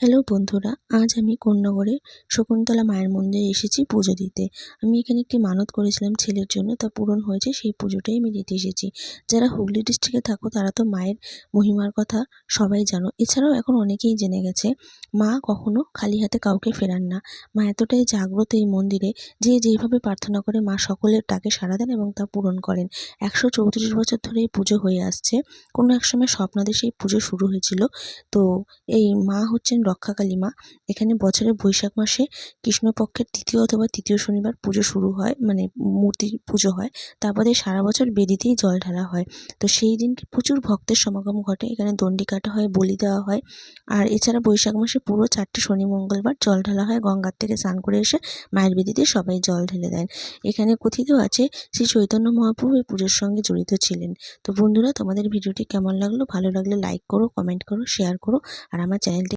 Hello বন্ধুরা, আজ আমি কোন্নগরের শকুন্তলা মায়ের মন্দিরে এসেছি পুজো দিতে। আমি এখানে একটি মানত করেছিলাম ছেলের জন্য, তা পূরণ হয়েছে। সেই পুজোটাই আমি দিতে এসেছি। যারা হুগলি ডিস্ট্রিক্টে থাকো তারা তো মায়ের মহিমার কথা সবাই জানো। এছাড়াও এখন অনেকেই জেনে গেছে মা কখনো খালি হাতে কাউকে ফেরান না। মা এতটাই জাগ্রত এই মন্দিরে, যে যেইভাবে প্রার্থনা করে মা সকলের ডাকে সাড়া দেন এবং তা পূরণ করেন। ১৩৪ বছর ধরে এই পুজো হয়ে আসছে। কোনো এক সময় স্বপ্নাদেশে এই পুজো শুরু হয়েছিল। তো এই মা হচ্ছেন রক্ষাকালী মা। এখানে বছরের বৈশাখ মাসে কৃষ্ণপক্ষের ২য় অথবা ৩য় শনিবার পুজো শুরু হয়, মানে মূর্তির পুজো হয়। তারপরে সারা বছর বেদিতেই জল ঢালা হয়। তো সেই দিনকে প্রচুর ভক্তের সমাগম ঘটে। এখানে দণ্ডি কাটা হয়, বলি দেওয়া হয়। আর এছাড়া বৈশাখ মাসে পুরো ৪টে শনি মঙ্গলবার জল ঢালা হয়। গঙ্গার থেকে স্নান করে এসে মায়ের বেদিতে সবাই জল ঢেলে দেন। এখানে কথিত আছে শ্রী চৈতন্য মহাপ্রভু এই পুজোর সঙ্গে জড়িত ছিলেন। তো বন্ধুরা, তোমাদের ভিডিওটি কেমন লাগলো? ভালো লাগলে লাইক করো, কমেন্ট করো, শেয়ার করো। আর আমার চ্যানেলটি